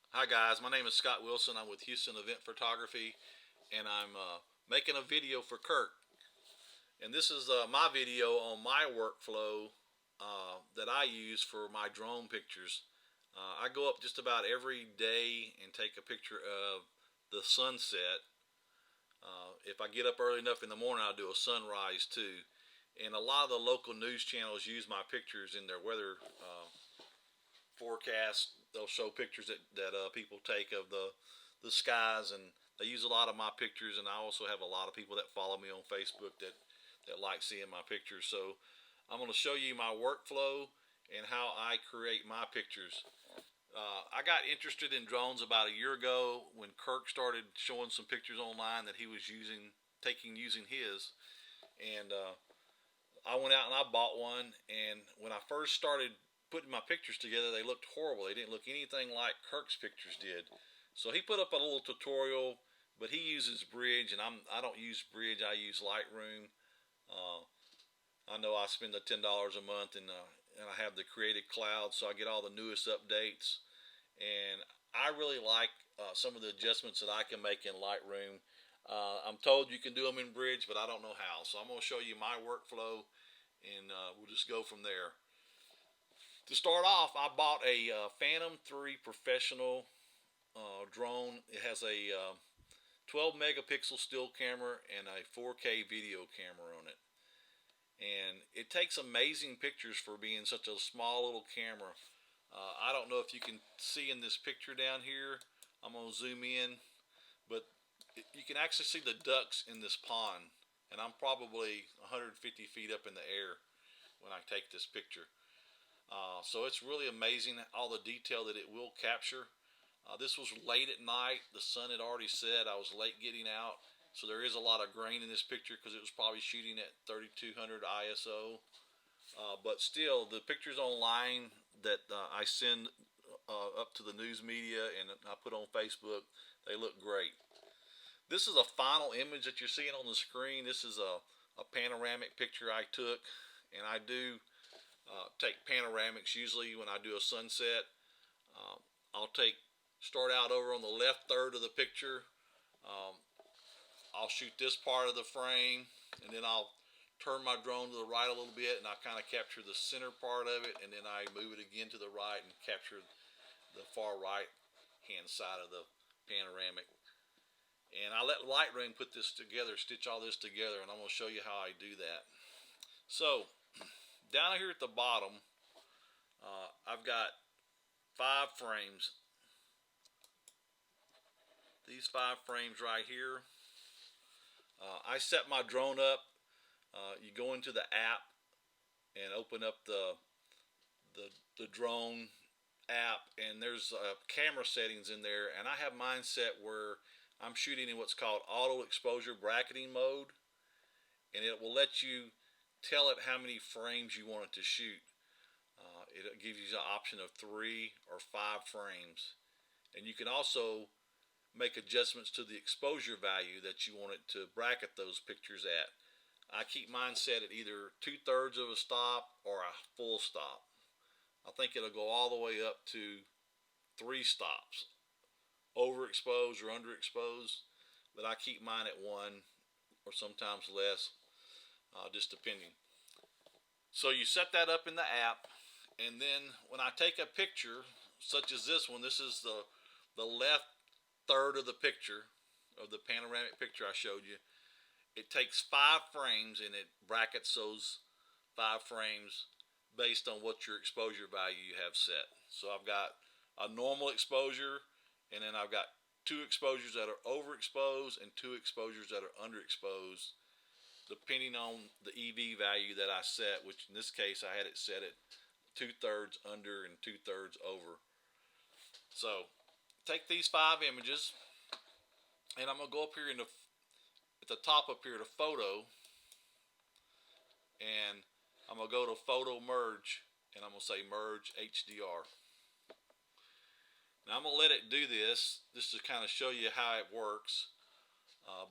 Hi guys, my name is Scott Wilson. I'm with Houston Event Photography, and I'm making a video for Kirk. And this is my video on my workflow that I use for my drone pictures. I go up just about every day and take a picture of the sunset. If I get up early enough in the morning, I'll do a sunrise too. And a lot of the local news channels use my pictures in their weather forecast. They'll show pictures that people take of the skies, and they use a lot of my pictures. And I also have a lot of people that follow me on Facebook that like seeing my pictures. So I'm going to show you my workflow and how I create my pictures. I got interested in drones about a year ago when Kirk started showing some pictures online that he was using his, and I went out and I bought one. And when I first started putting my pictures together, they looked horrible. They didn't look anything like Kirk's pictures did. So he put up a little tutorial, but he uses Bridge, and I don't use Bridge. I use Lightroom. Uh, I know I spend the $10 a month, and I have the Creative Cloud, so I get all the newest updates. And I really like some of the adjustments that I can make in Lightroom. I'm told you can do them in Bridge, but I don't know how. So I'm going to show you my workflow, and we'll just go from there. To start off, I bought a Phantom 3 Professional drone. It has a 12 megapixel still camera and a 4K video camera on it. And it takes amazing pictures for being such a small little camera. I don't know if you can see in this picture down here. I'm going to zoom in, but you can actually see the ducks in this pond. And I'm probably 150 feet up in the air when I take this picture. So it's really amazing all the detail that it will capture. This was late at night. The sun had already set. I was late getting out. So there is a lot of grain in this picture because it was probably shooting at 3200 ISO. But still, the pictures online that I send up to the news media and I put on Facebook, they look great. This is a final image that you're seeing on the screen. This is a panoramic picture I took, and I do take panoramics usually when I do a sunset. Um, I'll start out over on the left third of the picture. Um, I'll shoot this part of the frame, and then I'll turn my drone to the right a little bit, and I kind of capture the center part of it, and then I move it again to the right and capture the far right hand side of the panoramic. And I let Lightroom put this together, stitch all this together, and I'm going to show you how I do that. So down here at the bottom, I've got 5 frames. These 5 frames right here. I set my drone up. You go into the app and open up the drone app, and there's camera settings in there, and I have mine set where I'm shooting in what's called auto exposure bracketing mode, and it will let you tell it how many frames you want it to shoot. It gives you the option of 3 or 5 frames, and you can also make adjustments to the exposure value that you want it to bracket those pictures at. I keep mine set at either 2/3 of a stop or a full stop. I think it'll go all the way up to 3 stops, overexposed or underexposed, but I keep mine at 1 or sometimes less, just depending. So you set that up in the app, and then when I take a picture, such as this one, this is the left third of the picture of the panoramic picture I showed you. It takes 5 frames and it brackets those 5 frames based on what your exposure value you have set. So I've got a normal exposure, and then I've got 2 exposures that are overexposed and 2 exposures that are underexposed, depending on the EV value that I set, which in this case I had it set at 2/3 under and 2/3 over. So take these 5 images, and I'm going to go up here at the top up here to photo, and I'm going to go to photo merge, and I'm going to say merge HDR. Now I'm going to let it do this to kind of show you how it works.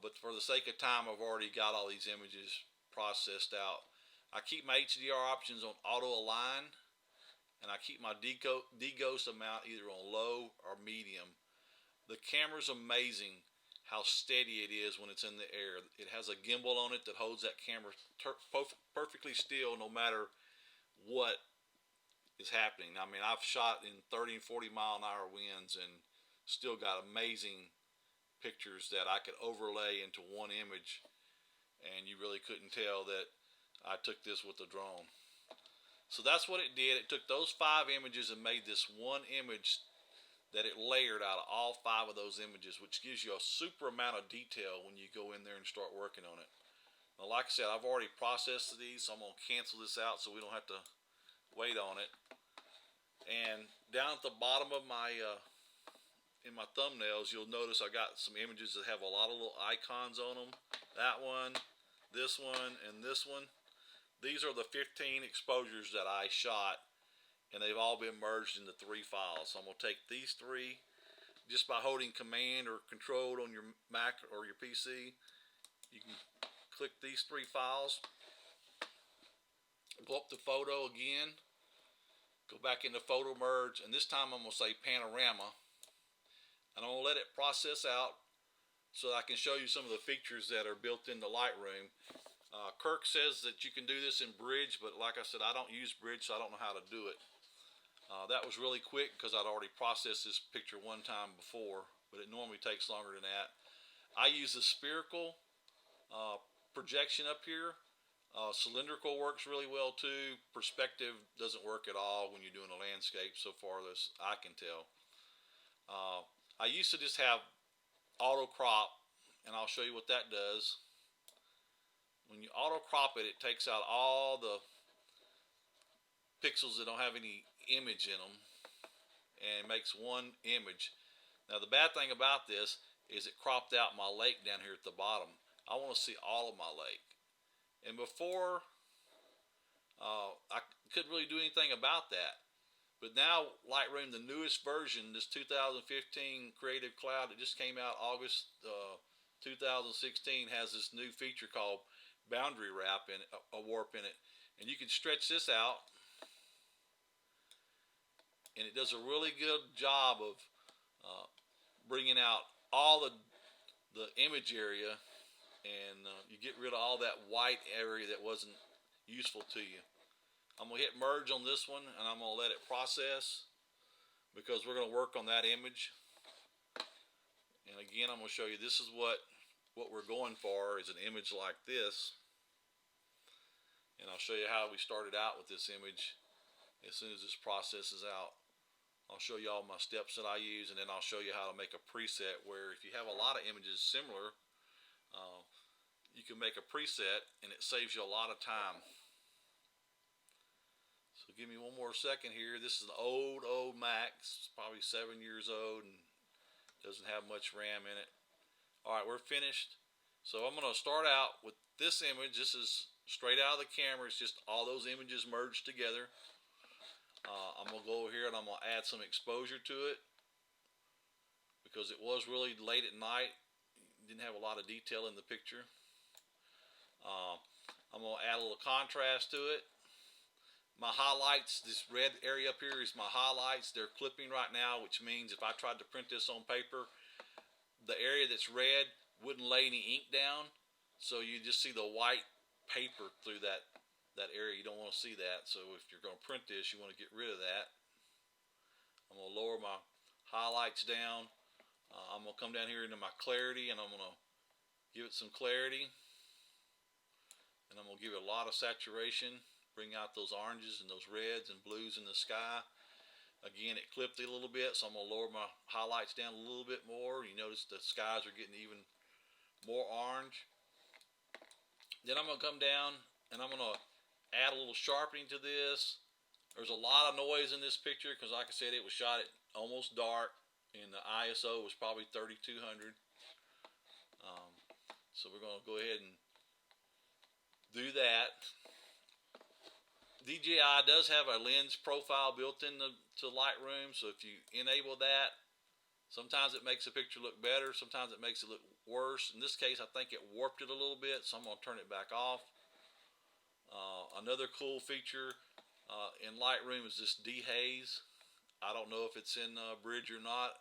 But for the sake of time, I've already got all these images processed out. I keep my HDR options on auto align, and I keep my deghost amount either on low or medium. The camera's amazing how steady it is when it's in the air. It has a gimbal on it that holds that camera perfectly still no matter what is happening. I mean, I've shot in 30 and 40 mile an hour winds and still got amazing pictures that I could overlay into one image, and you really couldn't tell that I took this with a drone. So that's what it did. It took those 5 images and made this one image that it layered out of all 5 of those images, which gives you a super amount of detail when you go in there and start working on it. Now, like I said, I've already processed these, so I'm going to cancel this out so we don't have to wait on it. And down at the bottom of my in my thumbnails, you'll notice I got some images that have a lot of little icons on them. That one, this one, and this one. These are the 15 exposures that I shot, and they've all been merged into 3 files. So I'm going to take these 3 just by holding Command or Control on your Mac or your PC. You can click these 3 files, go up to Photo again, go back into Photo Merge, and this time I'm going to say Panorama. And I'm going to let it process out so that I can show you some of the features that are built into Lightroom. Kirk says that you can do this in Bridge, but like I said, I don't use Bridge, so I don't know how to do it. That was really quick because I'd already processed this picture one time before, but it normally takes longer than that. I use the spherical projection up here. Cylindrical works really well too. Perspective doesn't work at all when you're doing a landscape, so far as I can tell. I used to just have auto crop, and I'll show you what that does. When you auto crop it, it takes out all the pixels that don't have any image in them and makes one image. Now the bad thing about this is it cropped out my lake down here at the bottom. I want to see all of my lake. And before, I couldn't really do anything about that. But now Lightroom, the newest version, this 2015 Creative Cloud that just came out August 2016, has this new feature called Boundary Wrap in it, a warp in it. And you can stretch this out, and it does a really good job of bringing out all the image area, and you get rid of all that white area that wasn't useful to you. I'm going to hit merge on this one, and I'm going to let it process because we're going to work on that image. And again, I'm going to show you this is what we're going for is an image like this. And I'll show you how we started out with this image as soon as this processes out. I'll show you all my steps that I use, and then I'll show you how to make a preset where if you have a lot of images similar, you can make a preset and it saves you a lot of time. So give me one more second here. This is an old Mac. It's probably 7 years old and doesn't have much RAM in it. Alright, we're finished. So I'm going to start out with this image. This is straight out of the camera. It's just all those images merged together. I'm going to go over here and I'm going to add some exposure to it because it was really late at night. Didn't have a lot of detail in the picture. I'm going to add a little contrast to it. My highlights, this red area up here is my highlights. They're clipping right now, which means if I tried to print this on paper, the area that's red wouldn't lay any ink down. So you just see the white paper through that area. You don't want to see that. So if you're going to print this, you want to get rid of that. I'm going to lower my highlights down. I'm going to come down here into my clarity, and I'm going to give it some clarity. And I'm going to give it a lot of saturation. Bring out those oranges and those reds and blues in the sky. Again, it clipped a little bit, so I'm going to lower my highlights down a little bit more. You notice the skies are getting even more orange. Then I'm going to come down and I'm going to add a little sharpening to this. There's a lot of noise in this picture because, like I said, it was shot at almost dark and the ISO was probably 3200. So we're going to go ahead and do that. DJI does have a lens profile built into Lightroom, so if you enable that, sometimes it makes a picture look better, sometimes it makes it look worse. In this case, I think it warped it a little bit, so I'm going to turn it back off. Another cool feature, in Lightroom is this dehaze. I don't know if it's in Bridge or not.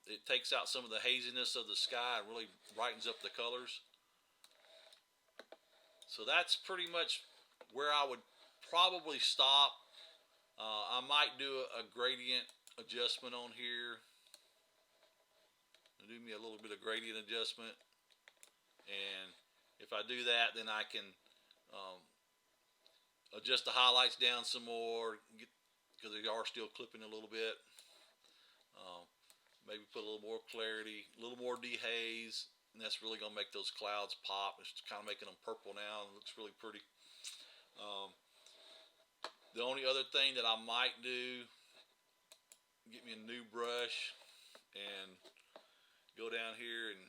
It takes out some of the haziness of the sky and really brightens up the colors. So that's pretty much where I would probably stop. I might do a gradient adjustment on here. Do me a little bit of gradient adjustment, and if I do that, then I can adjust the highlights down some more, because they are still clipping a little bit. Maybe put a little more clarity, a little more dehaze, and that's really going to make those clouds pop. It's kind of making them purple now, and it looks really pretty. The only other thing that I might do, get me a new brush and go down here and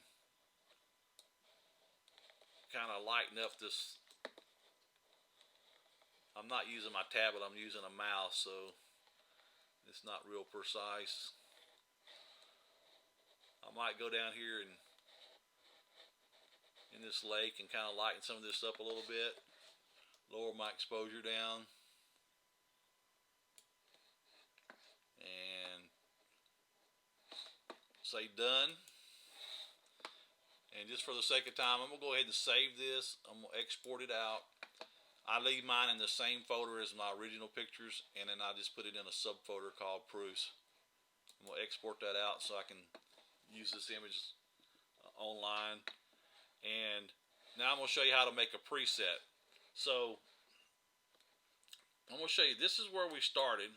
kind of lighten up this. I'm not using my tablet, I'm using a mouse, so it's not real precise. I might go down here and in this lake and kind of lighten some of this up a little bit, lower my exposure down, and say done. And just for the sake of time, I'm going to go ahead and save this. I'm going to export it out. I leave mine in the same folder as my original pictures, and then I just put it in a subfolder called Proofs. I'm going to export that out so I can use this image online. And now I'm going to show you how to make a preset. So I'm going to show you, this is where we started.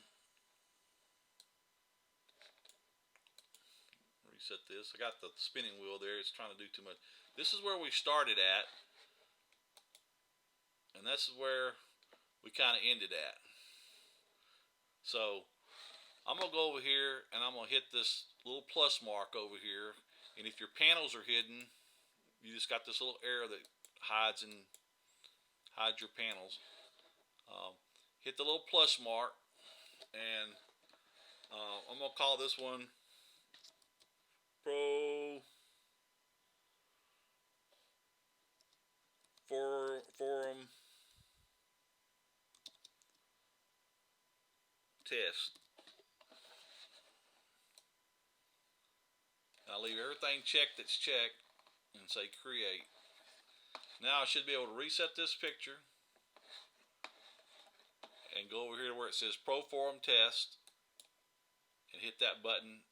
Reset this. I got the spinning wheel there. It's trying to do too much. This is where we started at, and this is where we kind of ended at. So I'm going to go over here and I'm going to hit this little plus mark over here, and if your panels are hidden, you just got this little arrow that hides your panels. Hit the little plus mark, and I'm going to call this one Forum Test. I'll leave everything checked that's checked and say create. Now I should be able to reset this picture and go over here where it says Forum Test and hit that button,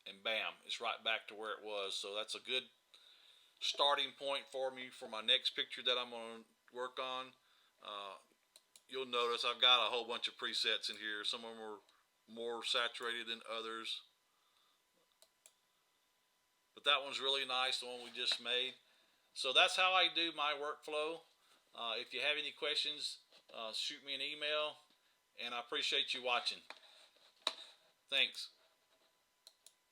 and bam, it's right back to where it was. So that's a good starting point for me for my next picture that I'm going to work on. You'll notice I've got a whole bunch of presets in here. Some of them are more saturated than others, but that one's really nice, the one we just made. So that's how I do my workflow. If you have any questions, shoot me an email, and I appreciate you watching. Thanks.